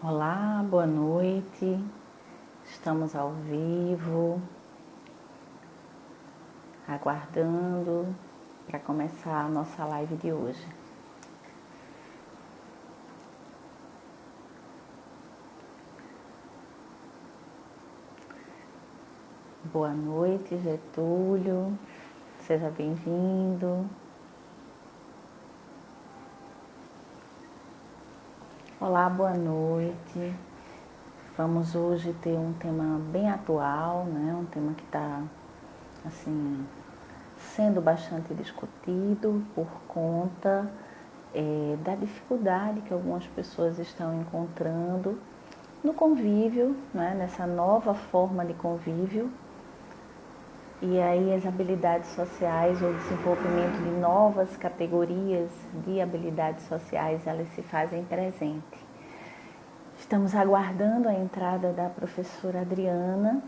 Olá, boa noite. Estamos ao vivo, aguardando para começar a nossa live de hoje. Boa noite, Getúlio. Seja bem-vindo. Olá, boa noite. Vamos hoje ter um tema bem atual, né? Um tema que está assim sendo bastante discutido por conta da dificuldade que algumas pessoas estão encontrando no convívio, né? Nessa nova forma de convívio. E aí as habilidades sociais, o desenvolvimento de novas categorias de habilidades sociais, elas se fazem presente. Estamos aguardando a entrada da professora Adriana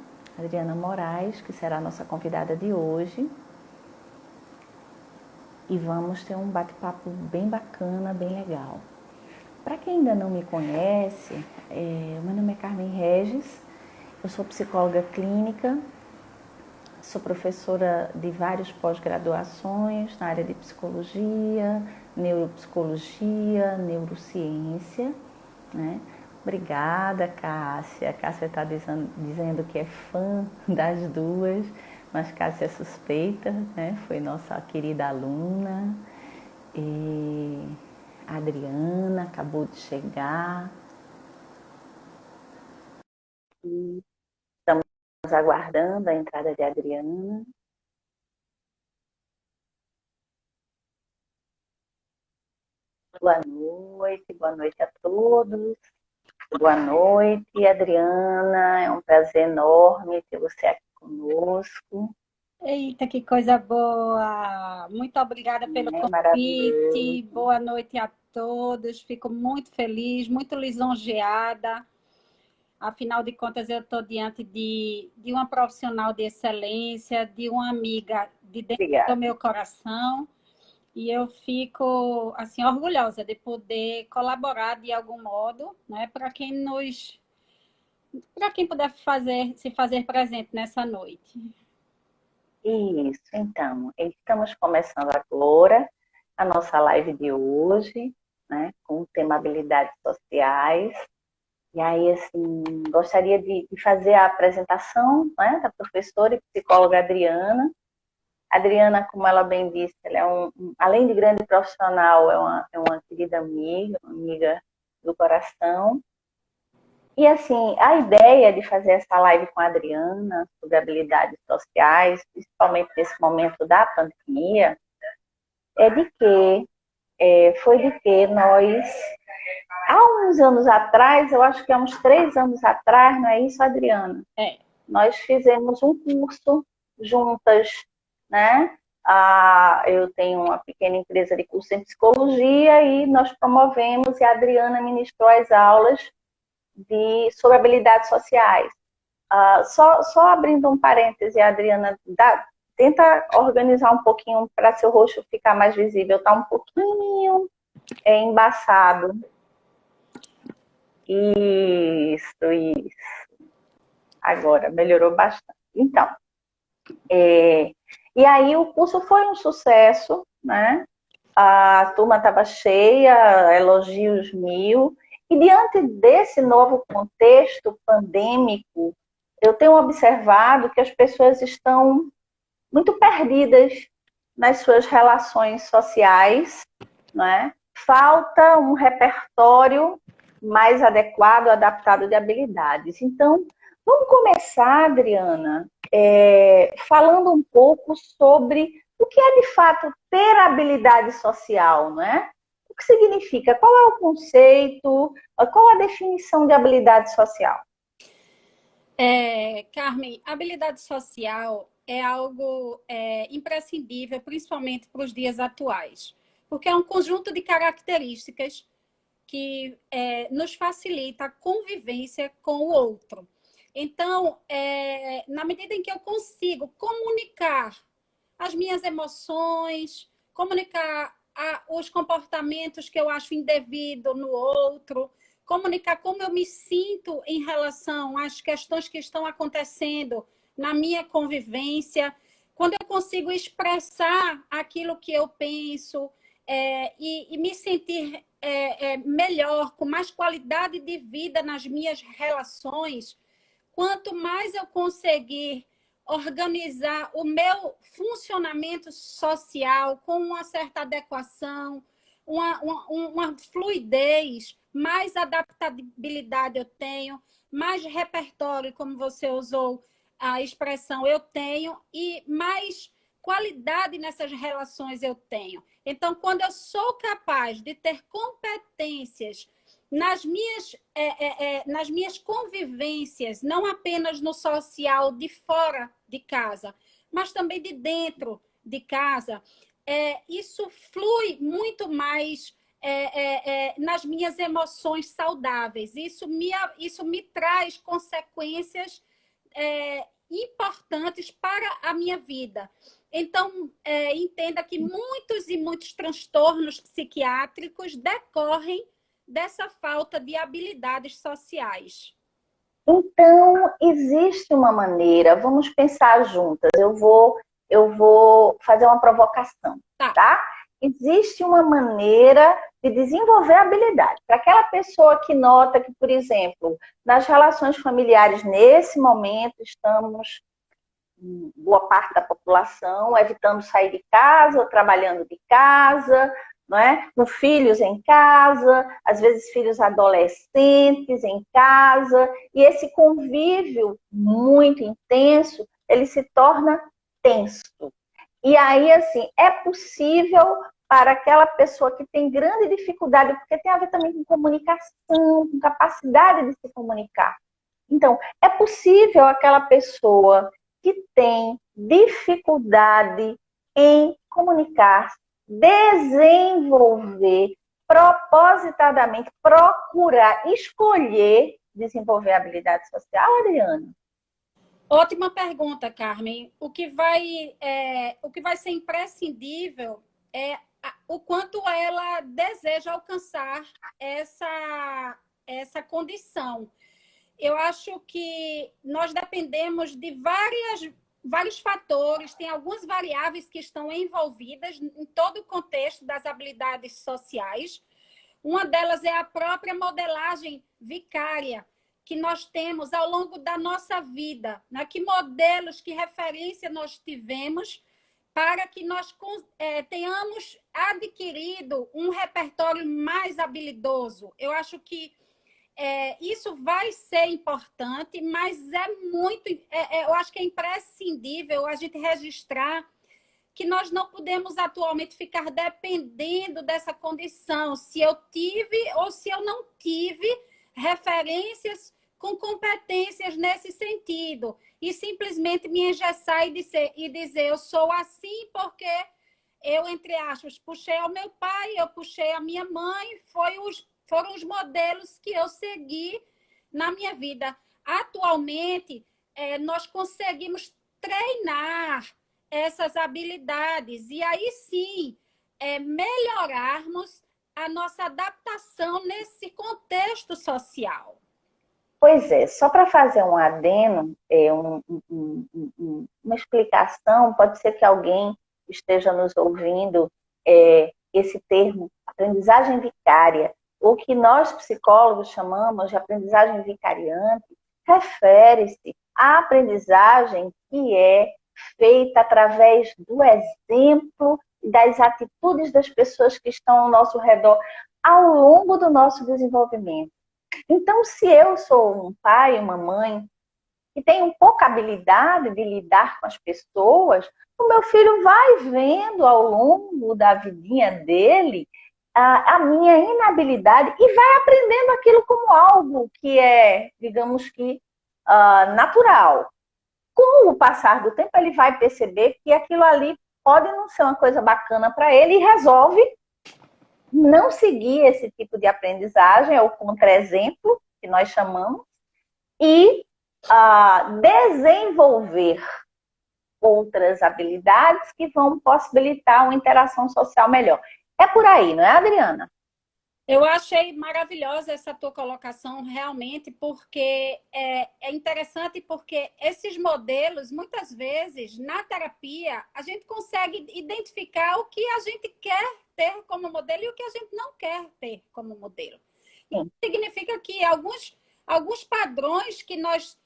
Moraes, que será a nossa convidada de hoje. E vamos ter um bate-papo bem bacana, bem legal. Para quem ainda não me conhece, meu nome é Carmen Regis, eu sou psicóloga clínica, sou professora de várias pós-graduações na área de psicologia, neuropsicologia, neurociência, né? Obrigada, Cássia. Cássia está dizendo que é fã das duas, mas Cássia é suspeita, né? Foi nossa querida aluna. E a Adriana acabou de chegar. E estamos aguardando a entrada de Adriana. Boa noite a todos. Boa noite, Adriana. É um prazer enorme ter você aqui conosco. Eita, que coisa boa! Muito obrigada pelo É maravilhoso. convite. Boa noite a todos. Fico muito feliz, muito lisonjeada. Afinal de contas, eu estou diante de uma profissional de excelência, de uma amiga de dentro do Obrigada. meu coração. E eu fico assim orgulhosa de poder colaborar de algum modo, né, para quem puder se fazer presente nessa noite. Isso, então, estamos começando agora a nossa live de hoje, né, com o tema habilidades sociais. E aí, assim, gostaria de fazer a apresentação, né, da professora e psicóloga Adriana. Adriana, como ela bem disse, ela é além de grande profissional, é uma querida amiga, uma amiga do coração. E assim, a ideia de fazer essa live com a Adriana sobre habilidades sociais, principalmente nesse momento da pandemia, é de que foi de que nós, há uns anos atrás, eu acho que há uns 3 anos atrás, não é isso, Adriana? É. Nós fizemos um curso juntas, né? Eu tenho uma pequena empresa de curso em psicologia e nós promovemos e a Adriana ministrou as aulas sobre habilidades sociais. Só abrindo um parêntese, Adriana, tenta organizar um pouquinho para seu rosto ficar mais visível. Está um pouquinho embaçado. Isso. Agora, melhorou bastante. Então, e aí o curso foi um sucesso, né? A turma estava cheia, elogios mil. E diante desse novo contexto pandêmico, eu tenho observado que as pessoas estão muito perdidas nas suas relações sociais, né? Falta um repertório mais adequado, adaptado de habilidades. Então, vamos começar, Adriana, falando um pouco sobre o que é de fato ter habilidade social, não é? O que significa? Qual é o conceito? Qual a definição de habilidade social? Carmen, habilidade social é algo imprescindível, principalmente para os dias atuais, porque é um conjunto de características que nos facilita a convivência com o outro. Então, na medida em que eu consigo comunicar as minhas emoções, comunicar os comportamentos que eu acho indevido no outro, comunicar como eu me sinto em relação às questões que estão acontecendo na minha convivência, quando eu consigo expressar aquilo que eu penso e me sentir melhor, com mais qualidade de vida nas minhas relações, quanto mais eu conseguir organizar o meu funcionamento social com uma certa adequação, uma fluidez, mais adaptabilidade eu tenho, mais repertório, como você usou a expressão, eu tenho, e mais qualidade nessas relações eu tenho. Então, quando eu sou capaz de ter competências nas minhas convivências, não apenas no social de fora de casa, mas também de dentro de casa, isso flui muito mais nas minhas emoções saudáveis. Isso me traz consequências importantes para a minha vida. Então, entenda que muitos e muitos transtornos psiquiátricos decorrem dessa falta de habilidades sociais. Então, existe uma maneira, vamos pensar juntas, eu vou fazer uma provocação, tá? Existe uma maneira de desenvolver habilidade. Para aquela pessoa que nota que, por exemplo, nas relações familiares, nesse momento, estamos, boa parte da população, evitando sair de casa, ou trabalhando de casa, não é? Com filhos em casa, às vezes filhos adolescentes em casa, e esse convívio muito intenso, ele se torna tenso. E aí, assim, é possível para aquela pessoa que tem grande dificuldade, porque tem a ver também com comunicação, com capacidade de se comunicar. Então, é possível aquela pessoa que tem dificuldade em comunicar, desenvolver, propositadamente, procurar, escolher desenvolver a habilidade social, Adriana? Ótima pergunta, Carmen. O que vai ser imprescindível é o quanto ela deseja alcançar essa condição. Eu acho que nós dependemos de vários fatores, tem algumas variáveis que estão envolvidas em todo o contexto das habilidades sociais. Uma delas é a própria modelagem vicária que nós temos ao longo da nossa vida, né? Que modelos, que referência nós tivemos para que nós tenhamos adquirido um repertório mais habilidoso. Eu acho que isso vai ser importante, mas eu acho que é imprescindível a gente registrar que nós não podemos atualmente ficar dependendo dessa condição, se eu tive ou se eu não tive referências com competências nesse sentido, e simplesmente me engessar e dizer eu sou assim porque eu, entre aspas, puxei ao meu pai, eu puxei a minha mãe, foram os modelos que eu segui na minha vida. Atualmente, nós conseguimos treinar essas habilidades e aí sim melhorarmos a nossa adaptação nesse contexto social. Pois é, só para fazer um adeno, uma explicação, pode ser que alguém esteja nos ouvindo, esse termo, aprendizagem vicária, o que nós psicólogos chamamos de aprendizagem vicariante, refere-se à aprendizagem que é feita através do exemplo e das atitudes das pessoas que estão ao nosso redor ao longo do nosso desenvolvimento. Então, se eu sou um pai, uma mãe, que tem pouca habilidade de lidar com as pessoas, o meu filho vai vendo ao longo da vidinha dele a minha inabilidade e vai aprendendo aquilo como algo que é, digamos que, natural. Com o passar do tempo, ele vai perceber que aquilo ali pode não ser uma coisa bacana para ele e resolve não seguir esse tipo de aprendizagem, é o contra-exemplo, que nós chamamos, e desenvolver outras habilidades que vão possibilitar uma interação social melhor. É por aí, não é, Adriana? Eu achei maravilhosa essa tua colocação, realmente, porque é interessante, porque esses modelos, muitas vezes, na terapia, a gente consegue identificar o que a gente quer ter como modelo e o que a gente não quer ter como modelo. Sim. Significa que alguns padrões que nós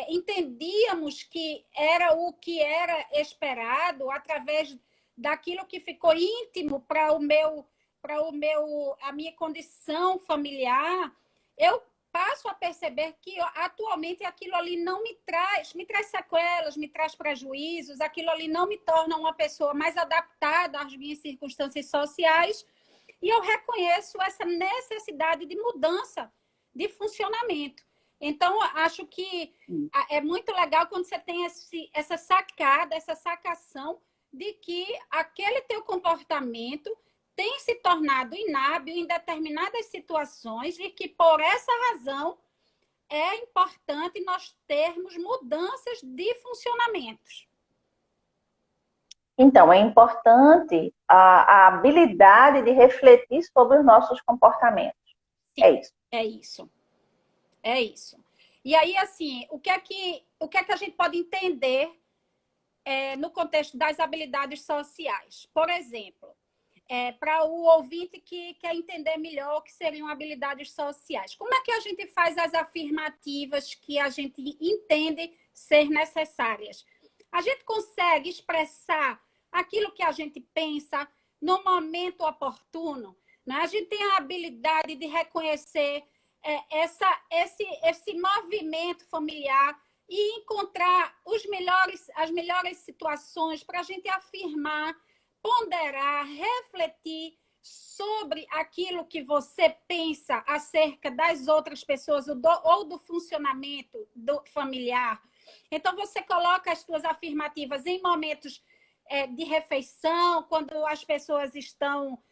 entendíamos que era o que era esperado através daquilo que ficou íntimo para a minha condição familiar, eu passo a perceber que atualmente aquilo ali não me traz sequelas, me traz prejuízos, aquilo ali não me torna uma pessoa mais adaptada às minhas circunstâncias sociais, e eu reconheço essa necessidade de mudança de funcionamento. Então, acho que é muito legal quando você tem essa sacada, essa sacação de que aquele teu comportamento tem se tornado inábil em determinadas situações e que, por essa razão, é importante nós termos mudanças de funcionamentos. Então, é importante a habilidade de refletir sobre os nossos comportamentos. Sim, é isso. É isso. É isso. E aí, assim, o que é que a gente pode entender no contexto das habilidades sociais? Por exemplo, para o ouvinte que quer entender melhor o que seriam habilidades sociais. Como é que a gente faz as afirmativas que a gente entende ser necessárias? A gente consegue expressar aquilo que a gente pensa no momento oportuno, né? A gente tem a habilidade de reconhecer esse movimento familiar e encontrar as melhores situações para a gente afirmar, ponderar, refletir sobre aquilo que você pensa acerca das outras pessoas ou do funcionamento familiar. Então, você coloca as suas afirmativas em momentos de refeição, quando as pessoas estão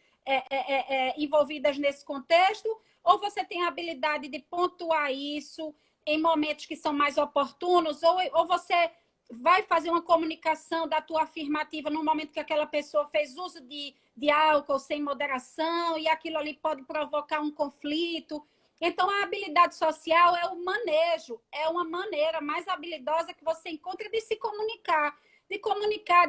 envolvidas nesse contexto, ou você tem a habilidade de pontuar isso em momentos que são mais oportunos, ou você vai fazer uma comunicação da tua afirmativa no momento que aquela pessoa fez uso de álcool sem moderação e aquilo ali pode provocar um conflito. Então, a habilidade social é o manejo, é uma maneira mais habilidosa que você encontra de se comunicar,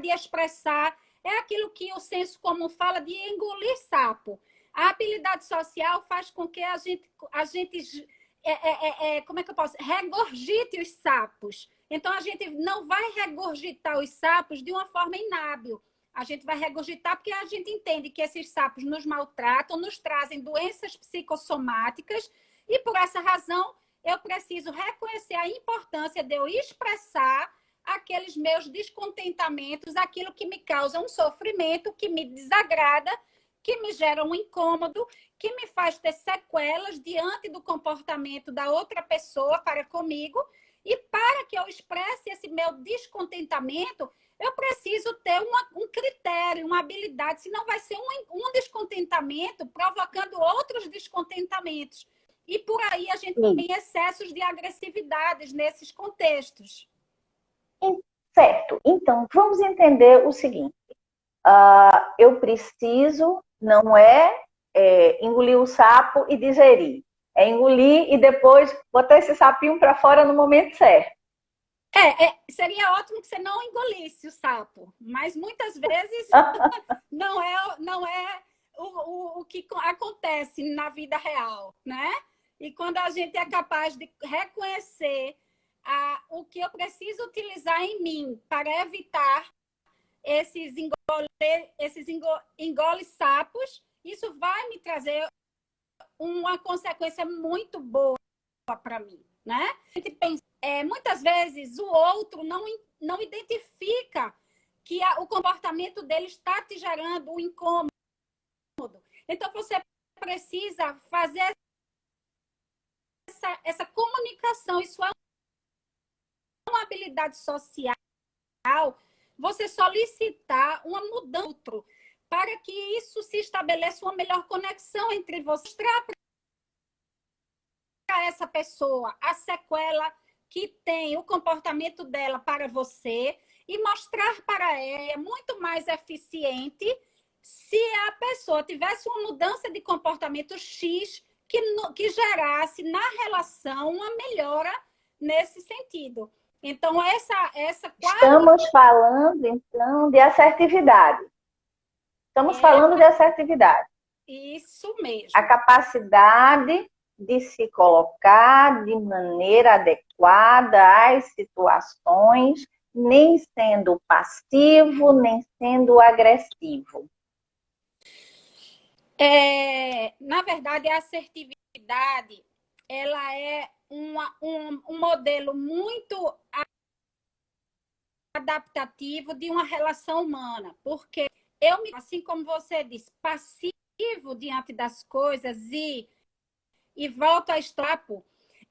de expressar. É aquilo que o senso comum fala de engolir sapo. A habilidade social faz com que a gente como é que eu posso? Regurgite os sapos. Então, a gente não vai regurgitar os sapos de uma forma inábil. A gente vai regurgitar porque a gente entende que esses sapos nos maltratam, nos trazem doenças psicossomáticas e, por essa razão, eu preciso reconhecer a importância de eu expressar aqueles meus descontentamentos, aquilo que me causa um sofrimento, que me desagrada, que me gera um incômodo, que me faz ter sequelas diante do comportamento da outra pessoa para comigo. E para que eu expresse esse meu descontentamento, eu preciso ter um critério, uma habilidade, senão vai ser um descontentamento provocando outros descontentamentos. E por aí a gente tem excessos de agressividades nesses contextos. Certo. Então, vamos entender o seguinte. Eu preciso, não engolir o sapo e digerir. É engolir e depois botar esse sapinho para fora no momento certo. Seria ótimo que você não engolisse o sapo, mas muitas vezes não é o que acontece na vida real, né? E quando a gente é capaz de reconhecer o que eu preciso utilizar em mim para evitar esses engole-sapos, isso vai me trazer uma consequência muito boa para mim, né? A gente pensa, muitas vezes o outro não identifica que o comportamento dele está te gerando um incômodo. Então, você precisa fazer essa comunicação. Isso é uma habilidade social. Você solicitar uma mudança para que isso se estabeleça uma melhor conexão entre você. Mostrar para essa pessoa a sequela que tem o comportamento dela para você e mostrar para ela é muito mais eficiente se a pessoa tivesse uma mudança de comportamento X que gerasse na relação uma melhora nesse sentido. Então, essa Estamos falando, então, de assertividade. Estamos falando de assertividade. Isso mesmo. A capacidade de se colocar de maneira adequada às situações, nem sendo passivo, nem sendo agressivo. Na verdade, a assertividade, ela é um modelo muito adaptativo de uma relação humana, porque assim como você disse, passivo diante das coisas e volto a extrapo,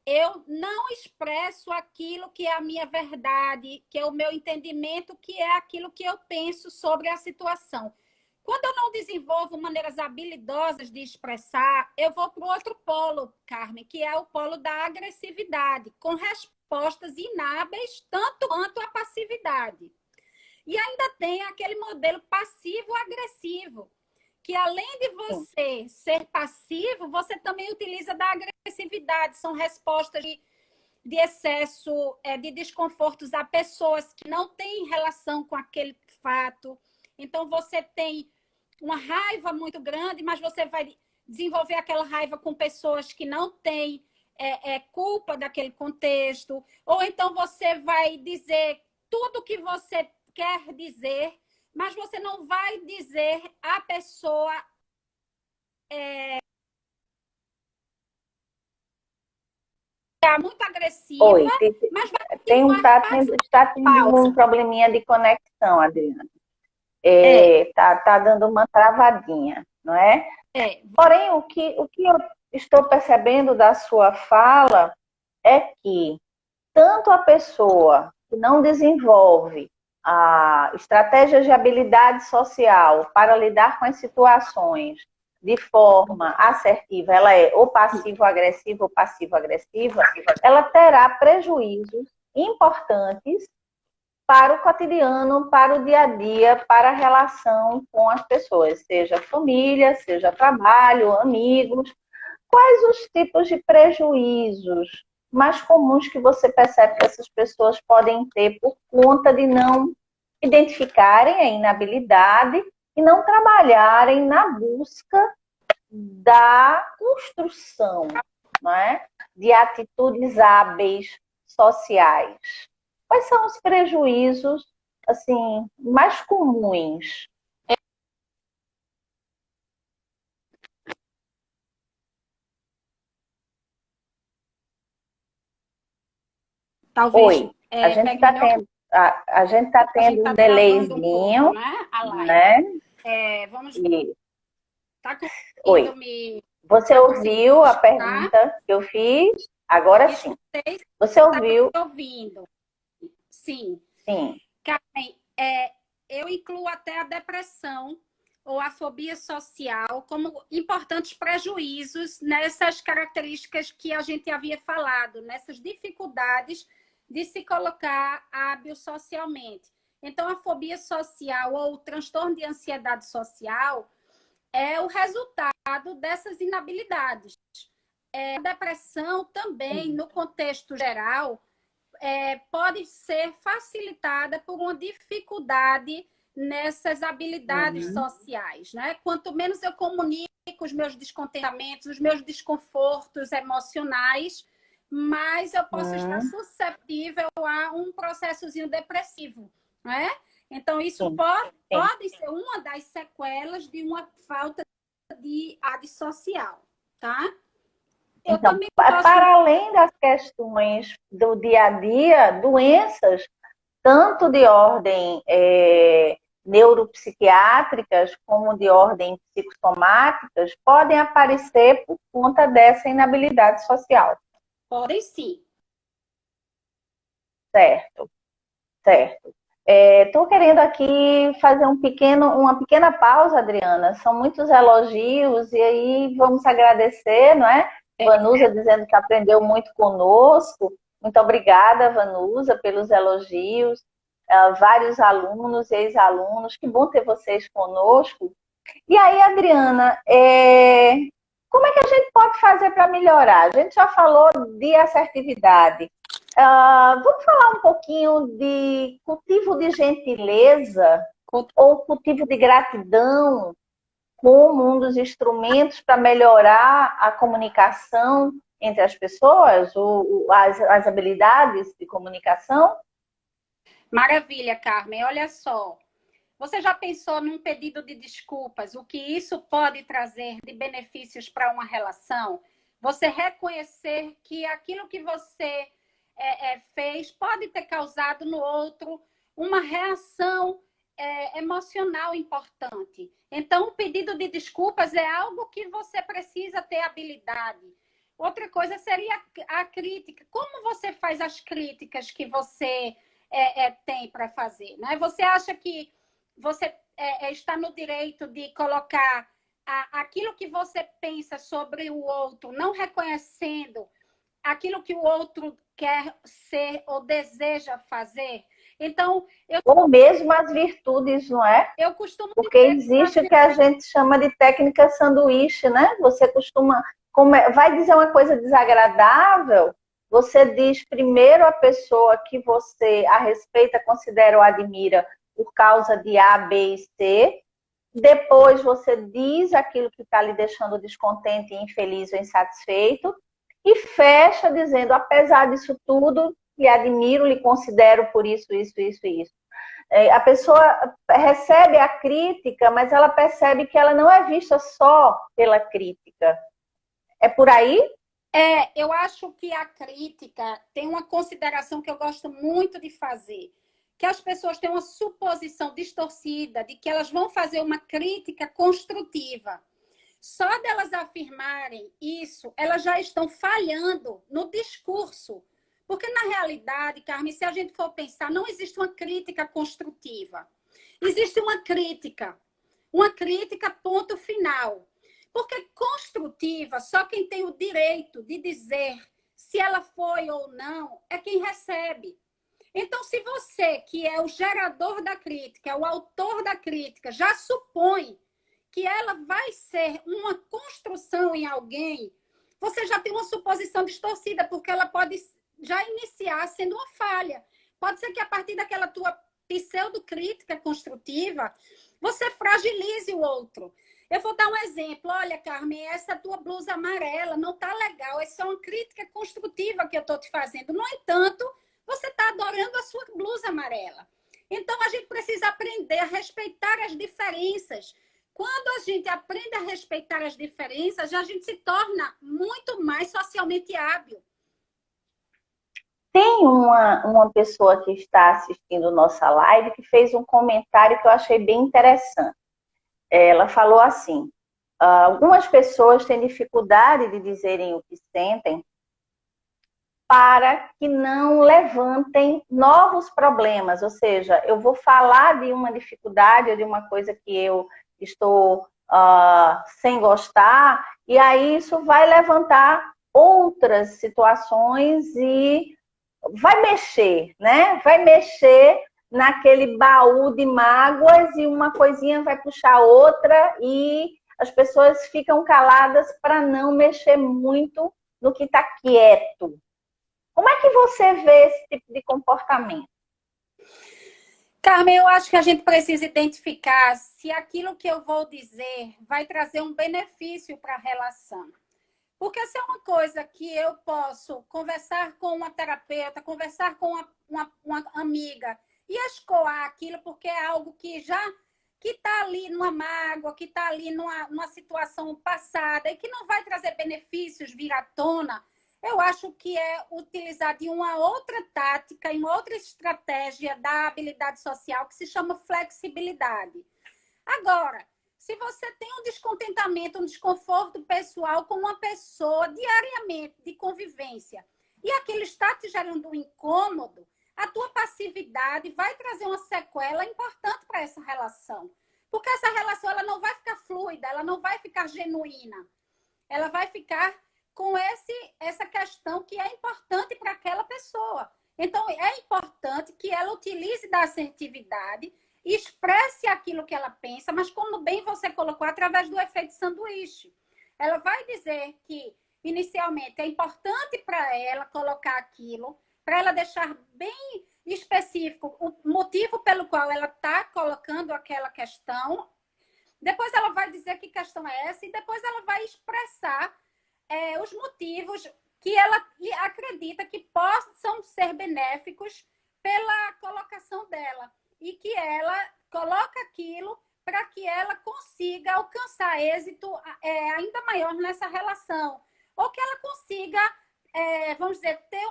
eu não expresso aquilo que é a minha verdade, que é o meu entendimento, que é aquilo que eu penso sobre a situação. Quando eu não desenvolvo maneiras habilidosas de expressar, eu vou para o outro polo, Carmen, que é o polo da agressividade, com respostas inábeis, tanto quanto a passividade. E ainda tem aquele modelo passivo-agressivo, que além de você ser passivo, você também utiliza da agressividade. São respostas de excesso, de desconfortos a pessoas que não têm relação com aquele fato. Então, você tem uma raiva muito grande, mas você vai desenvolver aquela raiva com pessoas que não têm culpa daquele contexto. Ou então você vai dizer tudo o que você quer dizer, mas você não vai dizer à pessoa muito agressiva, Oi, mas vai está tendo um probleminha de conexão, Adriana. Tá dando uma travadinha, não é? Porém, o que eu estou percebendo da sua fala é que tanto a pessoa que não desenvolve a estratégia de habilidade social para lidar com as situações de forma assertiva, ela é ou passivo-agressiva ou passivo-agressiva, ela terá prejuízos importantes para o cotidiano, para o dia a dia, para a relação com as pessoas, seja família, seja trabalho, amigos. Quais os tipos de prejuízos mais comuns que você percebe que essas pessoas podem ter por conta de não identificarem a inabilidade e não trabalharem na busca da construção, não é? De atitudes hábeis sociais? Quais são os prejuízos assim mais comuns? Talvez. Oi, a gente está tendo, a gente tá tendo um delayzinho, né? Vamos. E... Tá Oi. Você ouviu a pergunta que eu fiz? Agora sim. Você ouviu? Tá ouvindo. Sim. Sim. Carmen, eu incluo até a depressão ou a fobia social como importantes prejuízos nessas características que a gente havia falado, nessas dificuldades de se colocar hábil socialmente. Então, a fobia social ou o transtorno de ansiedade social é o resultado dessas inabilidades. A depressão também, no contexto geral, pode ser facilitada por uma dificuldade nessas habilidades sociais, né? Quanto menos eu comunico os meus descontentamentos, os meus desconfortos emocionais, mais eu posso estar suscetível a um processozinho depressivo, né? Então, isso pode ser uma das sequelas de uma falta de habilidade social, tá? Então, para além das questões do dia a dia, doenças, tanto de ordem neuropsiquiátricas como de ordem psicossomáticas, podem aparecer por conta dessa inabilidade social. Podem sim. Certo, certo. Estou querendo aqui fazer uma pequena pausa, Adriana. São muitos elogios e aí vamos agradecer, não é? Vanusa dizendo que aprendeu muito conosco. Muito obrigada, Vanusa, pelos elogios. Vários alunos e ex-alunos. Que bom ter vocês conosco. E aí, Adriana, como é que a gente pode fazer para melhorar? A gente já falou de assertividade. Vamos falar um pouquinho de cultivo de gentileza ou cultivo de gratidão como um dos instrumentos para melhorar a comunicação entre as pessoas, as habilidades de comunicação? Maravilha, Carmen. Olha só. Você já pensou num pedido de desculpas? O que isso pode trazer de benefícios para uma relação? Você reconhecer que aquilo que você fez pode ter causado no outro uma reação emocional importante. Então, o pedido de desculpas é algo que você precisa ter habilidade. Outra coisa seria a crítica. Como você faz as críticas que você tem para fazer? Né? Você acha que você está no direito de colocar aquilo que você pensa sobre o outro, não reconhecendo aquilo que o outro quer ser ou deseja fazer? Então, ou mesmo as virtudes, não é? Eu costumo Porque existe o que a gente chama de técnica sanduíche, né? Você costuma, vai dizer uma coisa desagradável, você diz primeiro a pessoa que você a respeita, considera ou admira por causa de A, B e C, depois você diz aquilo que está lhe deixando descontente, infeliz ou insatisfeito, e fecha dizendo, apesar disso tudo, lhe admiro, lhe considero por isso, isso, isso e isso. A pessoa recebe a crítica, mas ela percebe que ela não é vista só pela crítica. É por aí? Eu acho que a crítica tem uma consideração que eu gosto muito de fazer, que as pessoas têm uma suposição distorcida de que elas vão fazer uma crítica construtiva. Só delas afirmarem isso, elas já estão falhando no discurso. Porque, na realidade, Carmen, se a gente for pensar, não existe uma crítica construtiva. Existe uma crítica ponto final. Porque construtiva, só quem tem o direito de dizer se ela foi ou não é quem recebe. Então, se você, que é o gerador da crítica, é o autor da crítica, já supõe que ela vai ser uma construção em alguém, você já tem uma suposição distorcida, porque ela pode já iniciar sendo uma falha. Pode ser que a partir daquela tua pseudocrítica construtiva, você fragilize o outro. Eu vou dar um exemplo. Olha, Carmen, essa tua blusa amarela não está legal. Essa é uma crítica construtiva que eu estou te fazendo. No entanto, você está adorando a sua blusa amarela. Então, a gente precisa aprender a respeitar as diferenças. Quando a gente aprende a respeitar as diferenças, a gente se torna muito mais socialmente hábil. Tem uma pessoa que está assistindo nossa live que fez um comentário que eu achei bem interessante. Ela falou assim, algumas pessoas têm dificuldade de dizerem o que sentem para que não levantem novos problemas, ou seja, eu vou falar de uma dificuldade ou de uma coisa que eu estou sem gostar, e aí isso vai levantar outras situações e vai mexer, né? Vai mexer naquele baú de mágoas e uma coisinha vai puxar outra e as pessoas ficam caladas para não mexer muito no que está quieto. Como é que você vê esse tipo de comportamento? Carmen, eu acho que a gente precisa identificar se aquilo que eu vou dizer vai trazer um benefício para a relação. Porque se é uma coisa que eu posso conversar com uma terapeuta, conversar com uma amiga e escoar aquilo porque é algo que já que está ali numa mágoa, que está ali numa situação passada e que não vai trazer benefícios vir à tona, eu acho que é utilizar de uma outra tática, em outra estratégia da habilidade social que se chama flexibilidade. Agora, se você tem um descontentamento, um desconforto pessoal com uma pessoa diariamente de convivência e aquilo está te gerando um incômodo, a tua passividade vai trazer uma sequela importante para essa relação. Porque essa relação ela não vai ficar fluida, ela não vai ficar genuína. Ela vai ficar com essa questão que é importante para aquela pessoa. Então, é importante que ela utilize da assertividade, expresse aquilo que ela pensa, mas como bem você colocou, através do efeito sanduíche. Ela vai dizer que, inicialmente, é importante para ela colocar aquilo, para ela deixar bem específico o motivo pelo qual ela está colocando aquela questão. Depois ela vai dizer que questão é essa e depois ela vai expressar os motivos que ela acredita que possam ser benéficos pela colocação dela e que ela coloca aquilo para que ela consiga alcançar êxito ainda maior nessa relação. Ou que ela consiga, vamos dizer, ter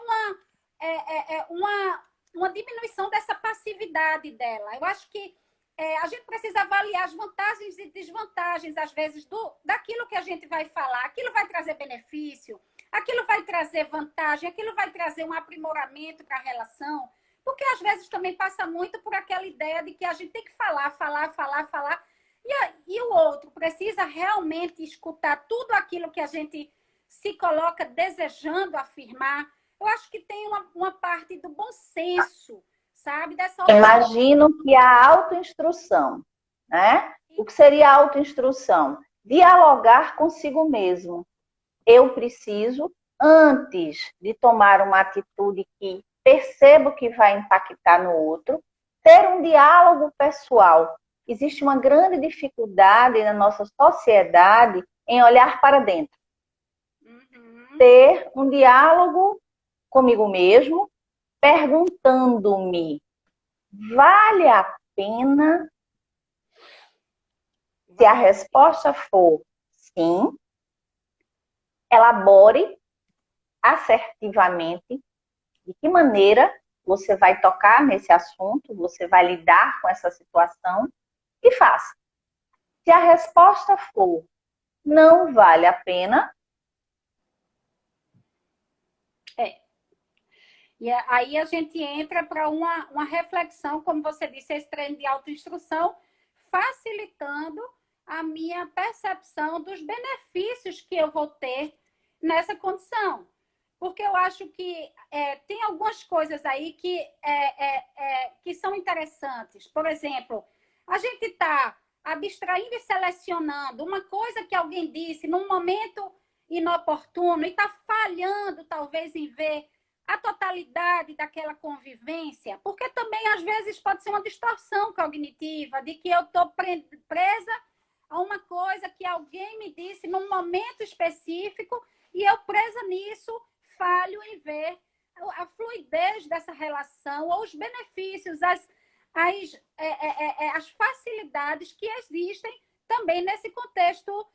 uma diminuição dessa passividade dela. Eu acho que a gente precisa avaliar as vantagens e desvantagens, às vezes, daquilo que a gente vai falar. Aquilo vai trazer benefício, aquilo vai trazer vantagem, aquilo vai trazer um aprimoramento para a relação. Porque, às vezes, também passa muito por aquela ideia de que a gente tem que falar. E o outro precisa realmente escutar tudo aquilo que a gente se coloca desejando afirmar. Eu acho que tem uma parte do bom senso, sabe? Imagino que a autoinstrução, né? O que seria a autoinstrução? Dialogar consigo mesmo. Eu preciso, antes de tomar uma atitude que percebo que vai impactar no outro, ter um diálogo pessoal. Existe uma grande dificuldade na nossa sociedade em olhar para dentro. Ter um diálogo comigo mesmo, perguntando-me: vale a pena? Se a resposta for sim, elabore assertivamente de que maneira você vai tocar nesse assunto, você vai lidar com essa situação e faça. Se a resposta for não vale a pena... E aí a gente entra para uma reflexão, como você disse, esse treino de autoinstrução, facilitando a minha percepção dos benefícios que eu vou ter nessa condição. Porque eu acho que tem algumas coisas aí que são interessantes. Por exemplo, a gente está abstraindo e selecionando uma coisa que alguém disse num momento inoportuno e está falhando, talvez, em ver a totalidade daquela convivência, porque também, às vezes, pode ser uma distorção cognitiva de que eu estou presa a uma coisa que alguém me disse num momento específico e eu, presa nisso, falho em ver a fluidez dessa relação ou os benefícios, as facilidades que existem também nesse contexto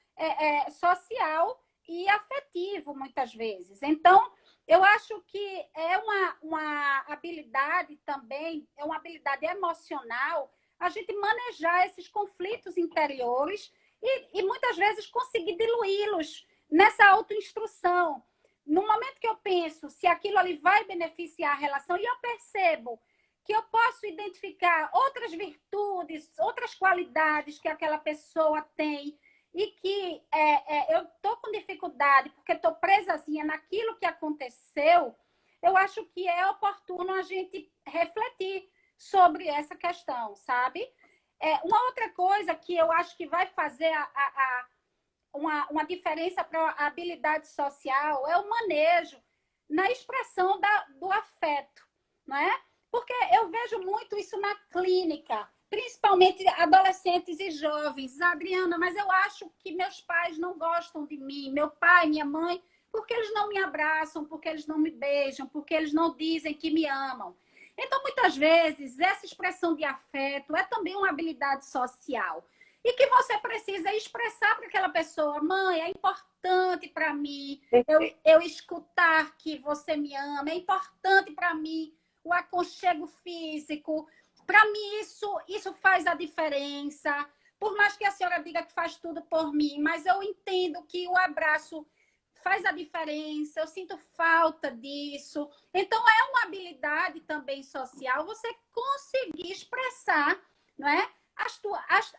social e afetivo, muitas vezes. Então, eu acho que é uma habilidade também, é uma habilidade emocional, a gente manejar esses conflitos interiores e muitas vezes conseguir diluí-los nessa autoinstrução. No momento que eu penso se aquilo ali vai beneficiar a relação e eu percebo que eu posso identificar outras virtudes, outras qualidades que aquela pessoa tem e que eu estou com dificuldade porque estou presazinha naquilo que aconteceu, eu acho que é oportuno a gente refletir sobre essa questão, sabe? Uma outra coisa que eu acho que vai fazer uma diferença para a habilidade social é o manejo na expressão do afeto, não é? Porque eu vejo muito isso na clínica, principalmente adolescentes e jovens. Adriana, mas eu acho que meus pais não gostam de mim, meu pai, minha mãe, porque eles não me abraçam, porque eles não me beijam, porque eles não dizem que me amam. Então, muitas vezes, essa expressão de afeto é também uma habilidade social. E que você precisa expressar para aquela pessoa: mãe, é importante para mim eu escutar que você me ama, é importante para mim o aconchego físico. Para mim, isso faz a diferença. Por mais que a senhora diga que faz tudo por mim, mas eu entendo que o abraço faz a diferença, eu sinto falta disso. Então, é uma habilidade também social você conseguir expressar, não é?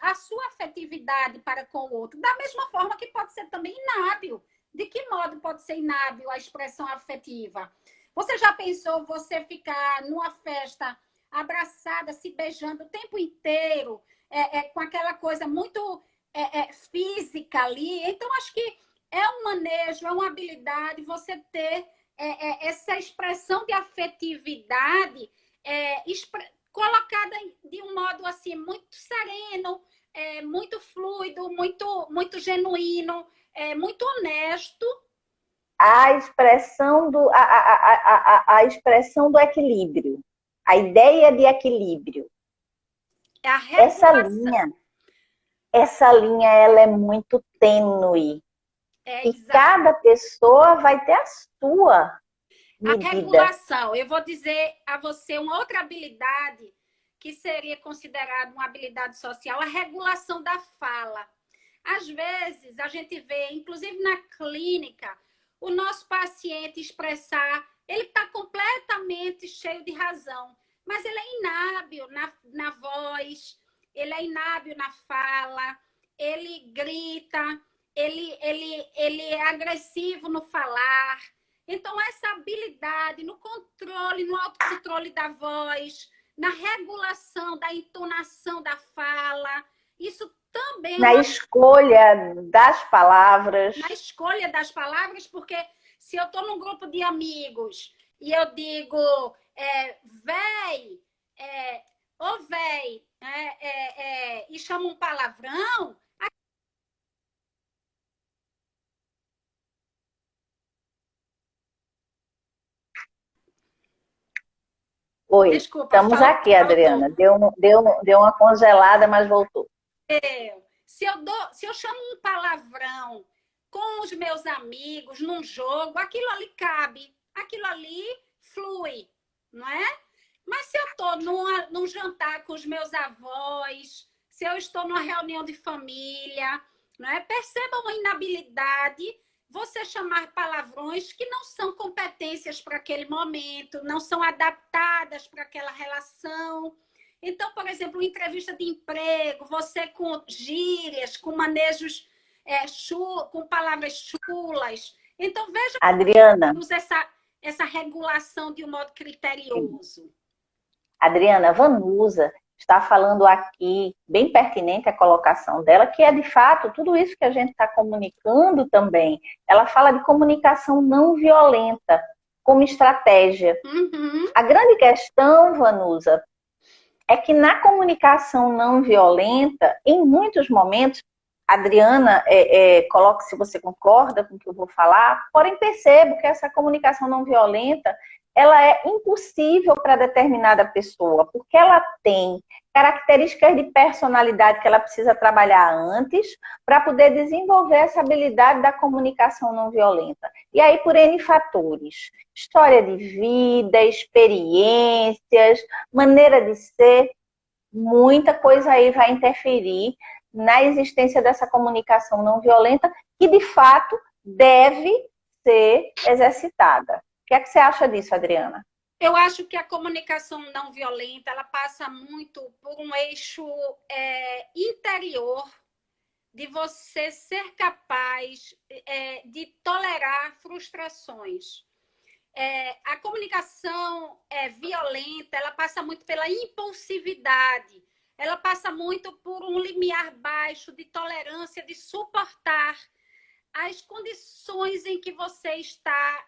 A sua afetividade para com o outro. Da mesma forma que pode ser também inábil. De que modo pode ser inábil a expressão afetiva? Você já pensou você ficar numa festa abraçada, se beijando o tempo inteiro, com aquela coisa muito física ali. Então, acho que é um manejo, é uma habilidade você ter essa expressão de afetividade colocada de um modo assim muito sereno, muito fluido, muito genuíno, muito honesto. A expressão do equilíbrio, a ideia de equilíbrio. É a regulação. Essa linha ela é muito tênue. E cada pessoa vai ter a sua medida. A regulação. Eu vou dizer a você uma outra habilidade que seria considerada uma habilidade social, a regulação da fala. Às vezes, a gente vê, inclusive na clínica, o nosso paciente expressar, ele está completamente cheio de razão, mas ele é inábil na voz, ele é inábil na fala, ele grita, ele é agressivo no falar. Então, essa habilidade no controle, no autocontrole da voz, na regulação da entonação da fala, isso também... Na escolha das palavras. Na escolha das palavras, porque se eu estou num grupo de amigos e eu digo, véi, ô véi, e chamo um palavrão... Oi, desculpa, estamos aqui, Adriana. Deu uma congelada, mas voltou. Se eu chamo um palavrão com os meus amigos num jogo, aquilo ali cabe, aquilo ali flui, não é? Mas se eu estou num jantar com os meus avós, se eu estou numa reunião de família, não é? Perceba uma inabilidade você chamar palavrões que não são competências para aquele momento, não são adaptadas para aquela relação. Então, por exemplo, entrevista de emprego, você com gírias, com manejos, com palavras chulas. Então, veja, Adriana, usa essa regulação de um modo criterioso. Adriana, Vanusa está falando aqui, bem pertinente a colocação dela, que é de fato tudo isso que a gente está comunicando também. Ela fala de comunicação não violenta como estratégia. Uhum. A grande questão, Vanusa, é que na comunicação não violenta, em muitos momentos, Adriana, coloque se você concorda com o que eu vou falar, porém percebo que essa comunicação não violenta, ela é impossível para determinada pessoa, porque ela tem características de personalidade que ela precisa trabalhar antes para poder desenvolver essa habilidade da comunicação não violenta. E aí por N fatores, história de vida, experiências, maneira de ser, muita coisa aí vai interferir na existência dessa comunicação não violenta, que de fato deve ser exercitada. O que é que você acha disso, Adriana? Eu acho que a comunicação não violenta, ela passa muito por um eixo interior, de você ser capaz de tolerar frustrações. A comunicação violenta, ela passa muito pela impulsividade, ela passa muito por um limiar baixo de tolerância, de suportar as condições em que você está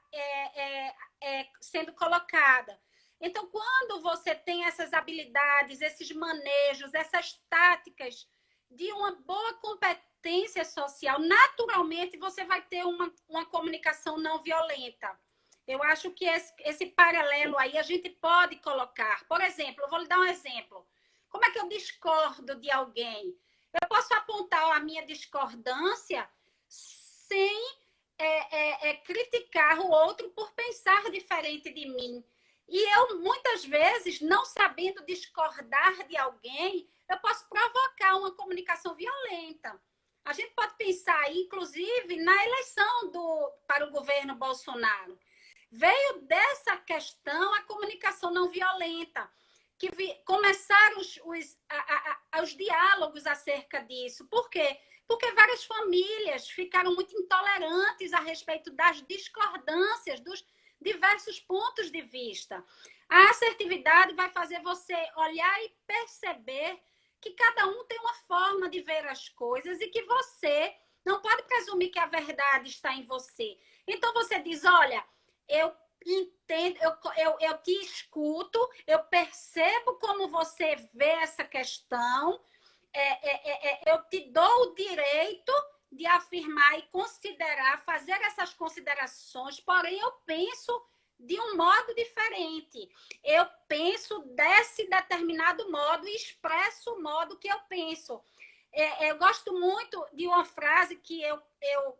sendo colocada. Então, quando você tem essas habilidades, esses manejos, essas táticas de uma boa competência social, naturalmente você vai ter uma comunicação não violenta. Eu acho que esse paralelo aí a gente pode colocar. Por exemplo, eu vou lhe dar um exemplo. Como é que eu discordo de alguém? Eu posso apontar a minha discordância sem criticar o outro por pensar diferente de mim. E eu, muitas vezes, não sabendo discordar de alguém, eu posso provocar uma comunicação violenta. A gente pode pensar, inclusive, na eleição para o governo Bolsonaro. Veio dessa questão a comunicação não violenta, que começaram os diálogos acerca disso. Por quê? Porque várias famílias ficaram muito intolerantes a respeito das discordâncias, diversos pontos de vista. A assertividade vai fazer você olhar e perceber que cada um tem uma forma de ver as coisas e que você não pode presumir que a verdade está em você. Então você diz, olha, eu entendo, eu te escuto, eu percebo como você vê essa questão, eu te dou o direito de afirmar e considerar, fazer essas considerações, porém eu penso de um modo diferente. Eu penso desse determinado modo e expresso o modo que eu penso. Eu gosto muito de uma frase que eu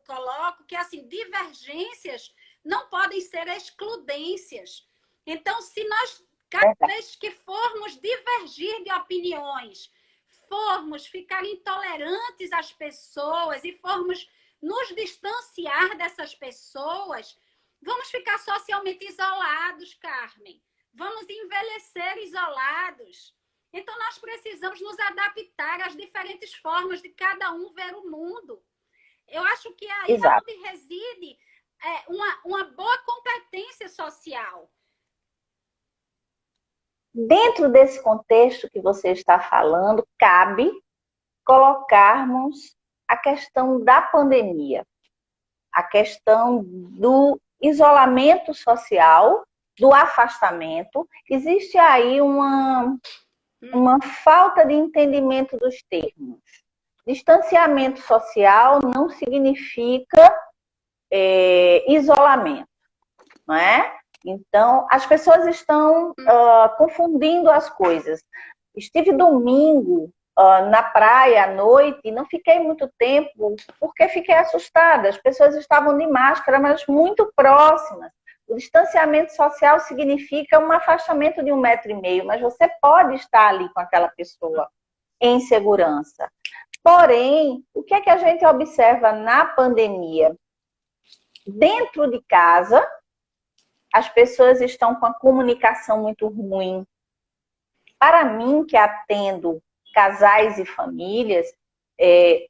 coloco, que é assim, divergências não podem ser excludências. Então, se nós, cada vez que formos divergir de opiniões, formos ficar intolerantes às pessoas e formos nos distanciar dessas pessoas, vamos ficar socialmente isolados, Carmen. Vamos envelhecer isolados. Então, nós precisamos nos adaptar às diferentes formas de cada um ver o mundo. Eu acho que aí é onde reside uma boa competência social. Dentro desse contexto que você está falando, cabe colocarmos a questão da pandemia, a questão do isolamento social, do afastamento. Existe aí uma falta de entendimento dos termos. Distanciamento social não significa isolamento, não é? Então, as pessoas estão confundindo as coisas. Estive domingo na praia à noite e não fiquei muito tempo porque fiquei assustada. As pessoas estavam de máscara, mas muito próximas. O distanciamento social significa um afastamento de 1,5 metro, mas você pode estar ali com aquela pessoa em segurança. Porém, o que é que a gente observa na pandemia? Dentro de casa, as pessoas estão com a comunicação muito ruim. Para mim, que atendo casais e famílias,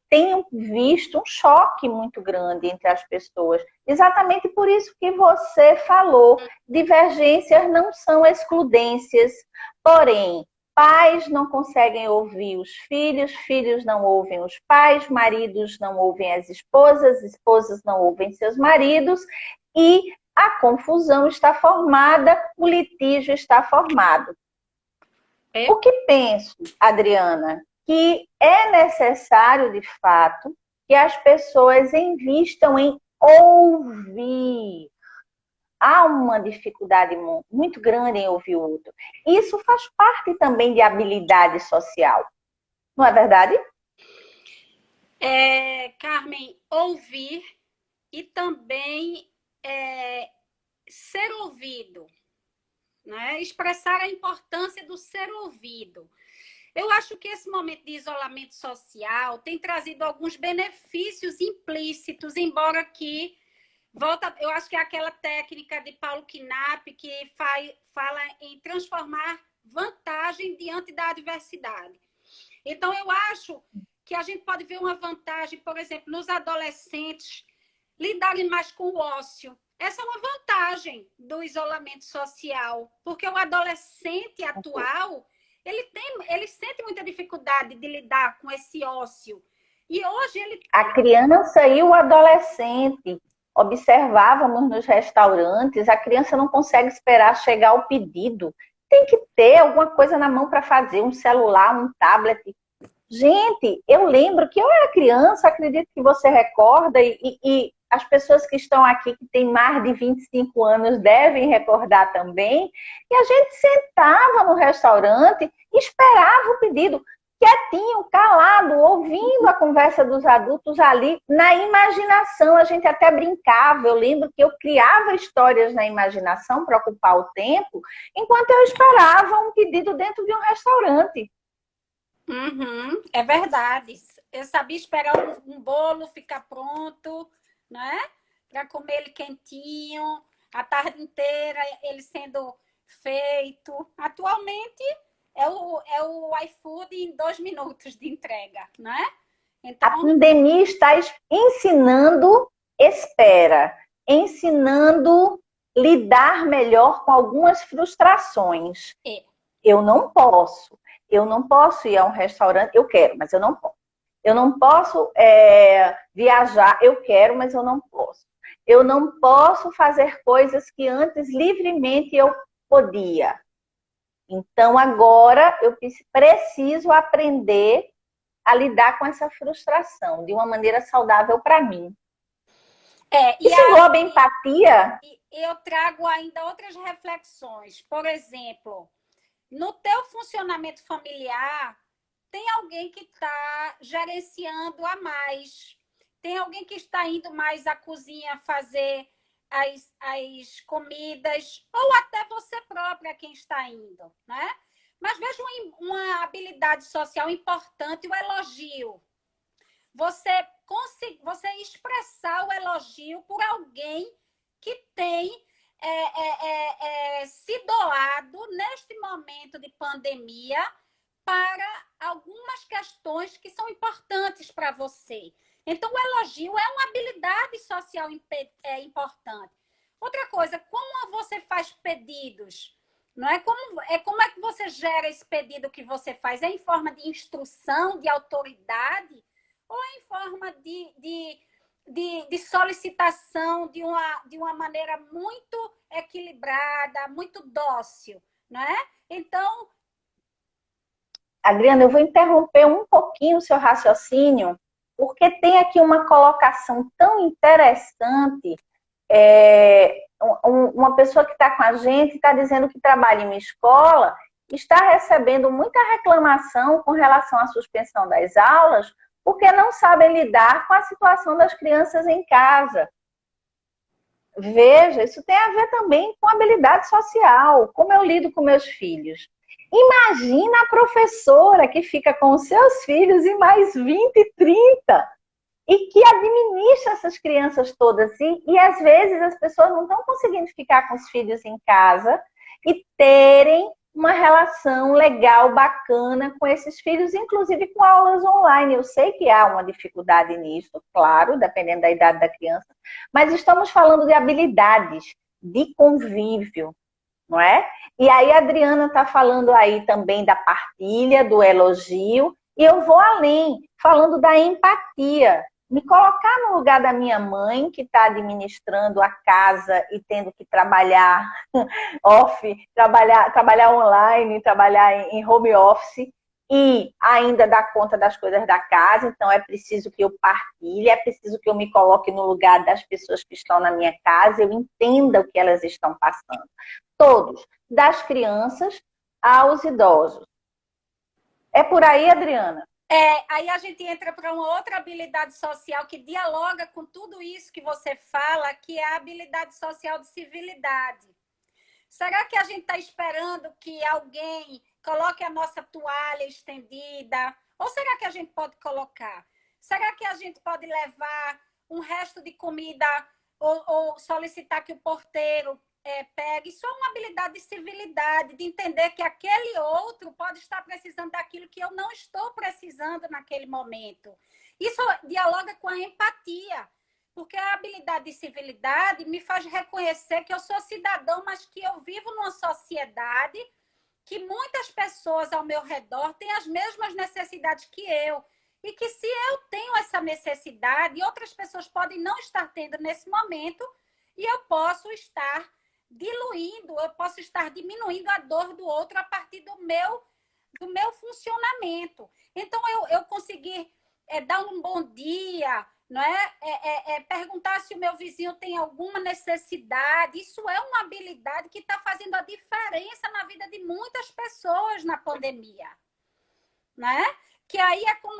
tenho visto um choque muito grande entre as pessoas. Exatamente por isso que você falou. Divergências não são excludências. Porém, pais não conseguem ouvir os filhos, filhos não ouvem os pais, maridos não ouvem as esposas, esposas não ouvem seus maridos e a confusão está formada, o litígio está formado. O que penso, Adriana, que é necessário, de fato, que as pessoas invistam em ouvir. Há uma dificuldade muito grande em ouvir o outro. Isso faz parte também de habilidade social. Não é verdade? Carmen, ouvir e também ser ouvido, né? Expressar a importância do ser ouvido. Eu acho que esse momento de isolamento social tem trazido alguns benefícios implícitos, embora que eu acho que é aquela técnica de Paulo Knapp que fala em transformar vantagem diante da adversidade. Então, eu acho que a gente pode ver uma vantagem, por exemplo, nos adolescentes lidarem mais com o ócio. Essa é uma vantagem do isolamento social, porque o adolescente atual, ele sente muita dificuldade de lidar com esse ócio. E hoje a criança e o adolescente, observávamos nos restaurantes, a criança não consegue esperar chegar o pedido. Tem que ter alguma coisa na mão para fazer, um celular, um tablet. Gente, eu lembro que eu era criança, acredito que você recorda, e as pessoas que estão aqui, que têm mais de 25 anos, devem recordar também, e a gente sentava no restaurante e esperava o pedido, quietinho, calado, ouvindo a conversa dos adultos ali, na imaginação, a gente até brincava. Eu lembro que eu criava histórias na imaginação para ocupar o tempo, enquanto eu esperava um pedido dentro de um restaurante. Uhum, é verdade. Eu sabia esperar um bolo ficar pronto, né? Para comer ele quentinho, a tarde inteira ele sendo feito. Atualmente é o iFood em 2 minutos de entrega, né? Então, a pandemia está ensinando espera, ensinando lidar melhor com algumas frustrações. É. Eu não posso. Eu não posso ir a um restaurante. Eu quero, mas eu não posso. Eu não posso viajar. Eu quero, mas eu não posso. Eu não posso fazer coisas que antes livremente eu podia. Então, agora eu preciso aprender a lidar com essa frustração de uma maneira saudável para mim. Isso engloba empatia? Eu trago ainda outras reflexões. Por exemplo, no teu funcionamento familiar, tem alguém que está gerenciando a mais. Tem alguém que está indo mais à cozinha fazer as comidas, ou até você própria quem está indo, né? Mas veja uma habilidade social importante, o elogio. Você expressar o elogio por alguém que tem se doado neste momento de pandemia para algumas questões que são importantes para você. Então, o elogio é uma habilidade social importante. Outra coisa, como você faz pedidos? Não é? Como é que você gera esse pedido que você faz? É em forma de instrução, de autoridade? Ou é em forma de solicitação de uma maneira muito equilibrada, muito dócil? Não é? Então, Adriana, eu vou interromper um pouquinho o seu raciocínio, porque tem aqui uma colocação tão interessante. Uma pessoa que está com a gente está dizendo que trabalha em uma escola, está recebendo muita reclamação com relação à suspensão das aulas, porque não sabem lidar com a situação das crianças em casa. Veja, isso tem a ver também com habilidade social, como eu lido com meus filhos. Imagina a professora que fica com os seus filhos e mais 20, 30 e que administra essas crianças todas. E às vezes as pessoas não estão conseguindo ficar com os filhos em casa e terem uma relação legal, bacana com esses filhos, inclusive com aulas online. Eu sei que há uma dificuldade nisso, claro, dependendo da idade da criança, mas estamos falando de habilidades de convívio, não é? E aí a Adriana está falando aí também da partilha, do elogio, e eu vou além, falando da empatia. Me colocar no lugar da minha mãe, que está administrando a casa e tendo que trabalhar trabalhar online, trabalhar em home office e ainda dar conta das coisas da casa. Então é preciso que eu partilhe, é preciso que eu me coloque no lugar das pessoas que estão na minha casa, eu entenda o que elas estão passando. Todos, das crianças aos idosos. É por aí, Adriana? Aí a gente entra para uma outra habilidade social que dialoga com tudo isso que você fala, que é a habilidade social de civilidade. Será que a gente está esperando que alguém coloque a nossa toalha estendida? Ou será que a gente pode colocar? Será que a gente pode levar um resto de comida ou solicitar que o porteiro pegue? Isso é uma habilidade de civilidade, de entender que aquele outro pode estar precisando daquilo que eu não estou precisando naquele momento. Isso dialoga com a empatia. Porque a habilidade de civilidade me faz reconhecer que eu sou cidadão, mas que eu vivo numa sociedade que muitas pessoas ao meu redor têm as mesmas necessidades que eu. E que se eu tenho essa necessidade, outras pessoas podem não estar tendo nesse momento, e eu posso estar diluindo, eu posso estar diminuindo a dor do outro a partir do meu funcionamento. Então, eu conseguir dar um bom dia, não perguntar se o meu vizinho tem alguma necessidade. Isso é uma habilidade que está fazendo a diferença na vida de muitas pessoas na pandemia, né? Que aí é como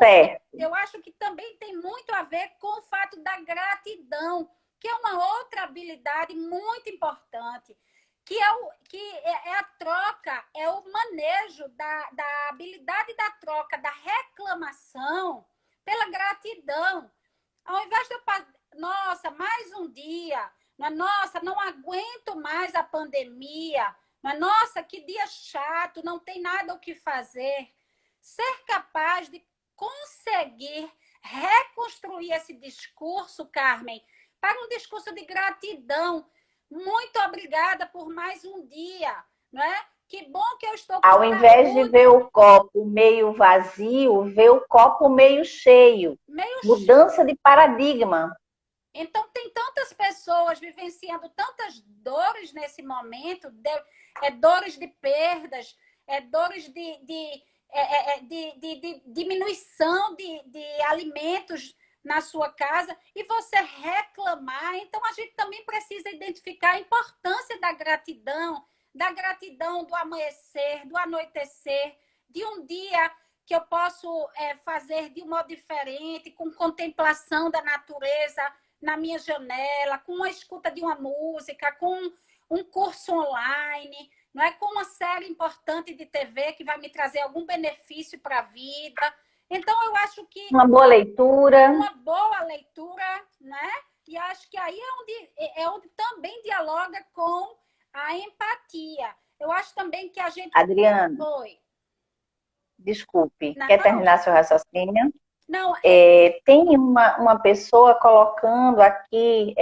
eu acho que também tem muito a ver com o fato da gratidão, que é uma outra habilidade muito importante, que é a troca, é o manejo da habilidade da troca, da reclamação pela gratidão. Ao invés de eu nossa, mais um dia, nossa, não aguento mais a pandemia, nossa, que dia chato, não tem nada o que fazer. Ser capaz de conseguir reconstruir esse discurso, Carmen, para um discurso de gratidão. Muito obrigada por mais um dia, não é? Que bom que eu estou com Ao invés de saúde. ver o copo meio vazio, ver o copo meio cheio. Meio Mudança de paradigma. Então, tem tantas pessoas vivenciando tantas dores nesse momento, dores de perdas, dores de diminuição de alimentos na sua casa, e você reclamar. Então, a gente também precisa identificar a importância da gratidão do amanhecer, do anoitecer, de um dia que eu posso fazer de um modo diferente, com contemplação da natureza, na minha janela, com a escuta de uma música, com um curso online, não é? Com uma série importante de TV que vai me trazer algum benefício para a vida. Então, eu acho que uma boa leitura. Uma boa leitura, né? E acho que aí é onde também dialoga com a empatia. Eu acho também que a gente... Adriana, Oi. Desculpe, Não, quer terminar seu raciocínio? não, Tem uma pessoa colocando aqui,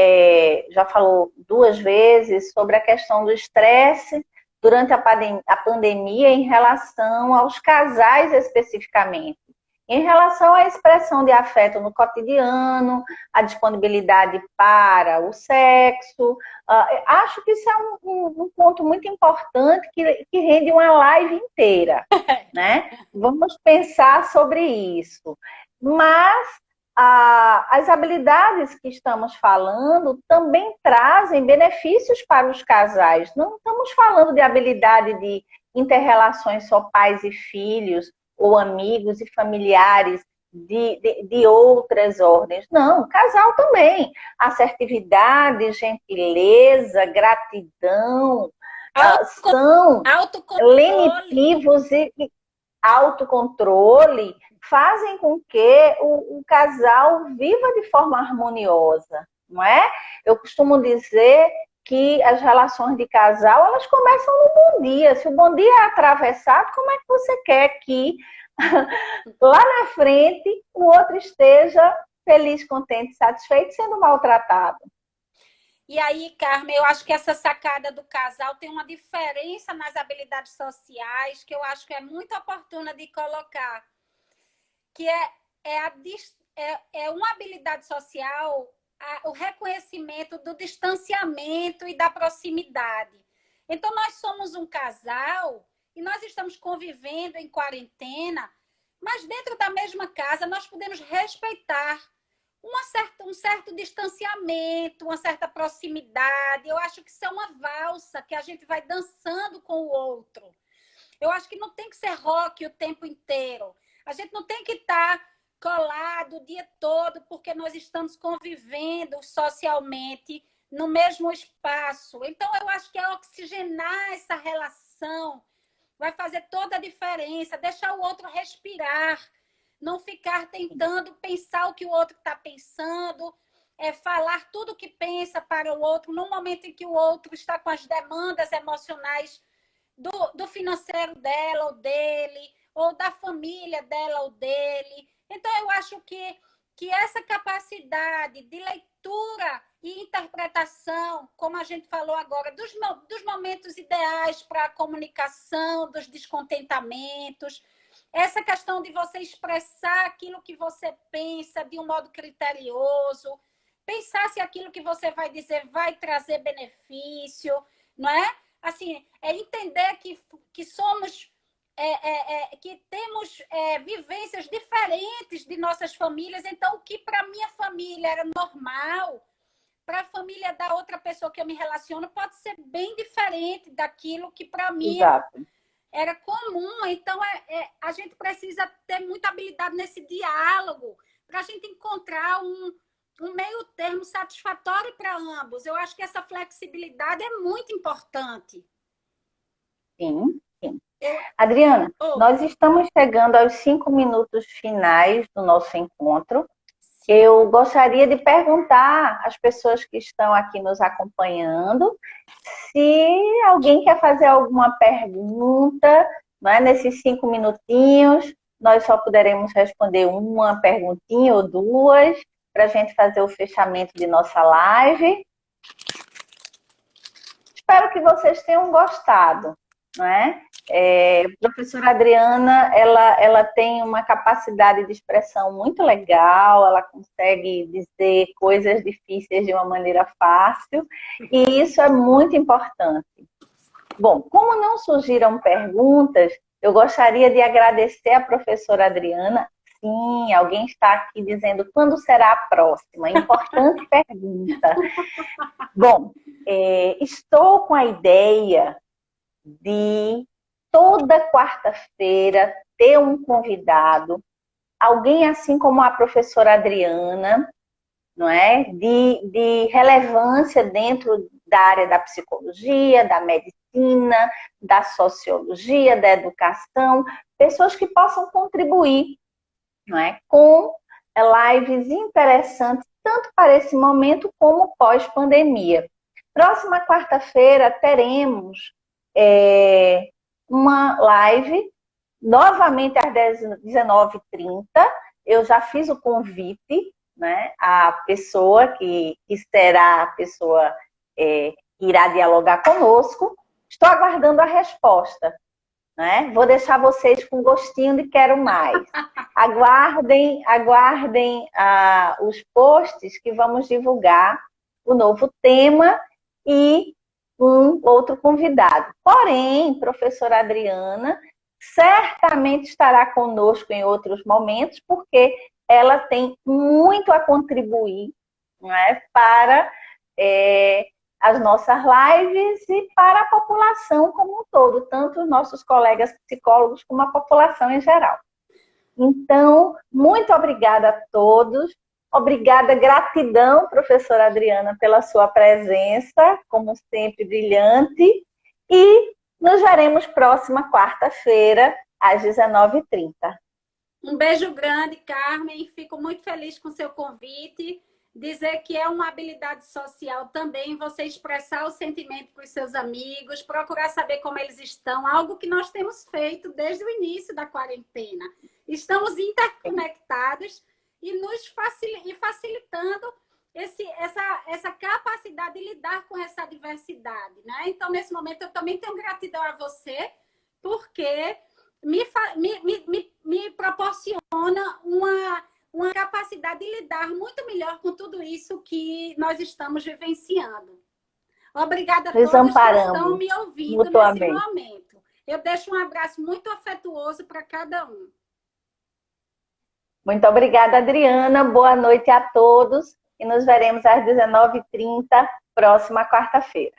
já falou 2 vezes, sobre a questão do estresse durante a pandemia em relação aos casais especificamente. Em relação à expressão de afeto no cotidiano, a disponibilidade para o sexo, acho que isso é um ponto muito importante que rende uma live inteira, né? Vamos pensar sobre isso. Mas as habilidades que estamos falando também trazem benefícios para os casais. Não estamos falando de habilidade de interrelações só pais e filhos, ou amigos e familiares de outras ordens. Não, casal também. Assertividade, gentileza, gratidão, são lenitivos e autocontrole fazem com que o casal viva de forma harmoniosa, não é? Eu costumo dizer que as relações de casal, elas começam no bom dia. Se o bom dia é atravessado, como é que você quer que lá na frente o outro esteja feliz, contente, satisfeito, sendo maltratado? E aí, Carmen, eu acho que essa sacada do casal tem uma diferença nas habilidades sociais que eu acho que é muito oportuna de colocar, que é uma habilidade social, o reconhecimento do distanciamento e da proximidade. Então, nós somos um casal e nós estamos convivendo em quarentena, mas dentro da mesma casa nós podemos respeitar um certo distanciamento, uma certa proximidade. Eu acho que isso é uma valsa que a gente vai dançando com o outro. Eu acho que não tem que ser rock o tempo inteiro. A gente não tem que estar colado o dia todo porque nós estamos convivendo socialmente no mesmo espaço. Então, eu acho que é oxigenar essa relação vai fazer toda a diferença, deixar o outro respirar, não ficar tentando pensar o que o outro está pensando, falar tudo o que pensa para o outro, no momento em que o outro está com as demandas emocionais do financeiro dela ou dele, ou da família dela ou dele. Então, eu acho que essa capacidade de leitura e interpretação, como a gente falou agora, dos momentos ideais para a comunicação, dos descontentamentos, essa questão de você expressar aquilo que você pensa de um modo criterioso, pensar se aquilo que você vai dizer vai trazer benefício, não é? Assim, entender que somos, que temos vivências diferentes de nossas famílias. Então, o que para minha família era normal, para a família da outra pessoa que eu me relaciono, pode ser bem diferente daquilo que para mim era comum. Então, a gente precisa ter muita habilidade nesse diálogo para a gente encontrar um meio termo satisfatório para ambos. Eu acho que essa flexibilidade é muito importante. Sim, sim. Adriana, nós estamos chegando aos 5 minutos finais do nosso encontro. Sim. Eu gostaria de perguntar às pessoas que estão aqui nos acompanhando se alguém quer fazer alguma pergunta, né? Nesses 5 minutinhos, nós só poderemos responder uma perguntinha ou duas para a gente fazer o fechamento de nossa live. espero que vocês tenham gostado, não é? A professora Adriana, ela tem uma capacidade de expressão muito legal, ela consegue dizer coisas difíceis de uma maneira fácil, e isso é muito importante. Bom, como não surgiram perguntas, eu gostaria de agradecer a professora Adriana. Sim, alguém está aqui dizendo quando será a próxima. Importante pergunta. Bom, estou com a ideia de toda quarta-feira ter um convidado, alguém assim como a professora Adriana, não é? De relevância dentro da área da psicologia, da medicina, da sociologia, da educação, pessoas que possam contribuir, não é? Com lives interessantes, tanto para esse momento como pós-pandemia. Próxima quarta-feira teremos uma live, novamente às 19h30. Eu já fiz o convite, né? A pessoa que será a pessoa que irá dialogar conosco. Estou aguardando a resposta, né? Vou deixar vocês com gostinho de quero mais. Aguardem os posts que vamos divulgar o novo tema e um outro convidado. Porém, professora Adriana certamente estará conosco em outros momentos, porque ela tem muito a contribuir, não é, para as nossas lives e para a população como um todo, tanto os nossos colegas psicólogos como a população em geral. Então, muito obrigada a todos. Obrigada, gratidão, professora Adriana, pela sua presença, como sempre, brilhante. E nos veremos próxima quarta-feira, às 19h30. Um beijo grande, Carmen. Fico muito feliz com o seu convite. Dizer que é uma habilidade social também você expressar o sentimento para os seus amigos, procurar saber como eles estão, algo que nós temos feito desde o início da quarentena. Estamos interconectados e nos facilitando essa capacidade de lidar com essa diversidade, né? Então, nesse momento, eu também tenho gratidão a você, porque me proporciona uma capacidade de lidar muito melhor com tudo isso que nós estamos vivenciando. Obrigada a todos que estão me ouvindo nesse momento. Eu deixo um abraço muito afetuoso para cada um. Muito obrigada, Adriana. Boa noite a todos e nos veremos às 19h30, próxima quarta-feira.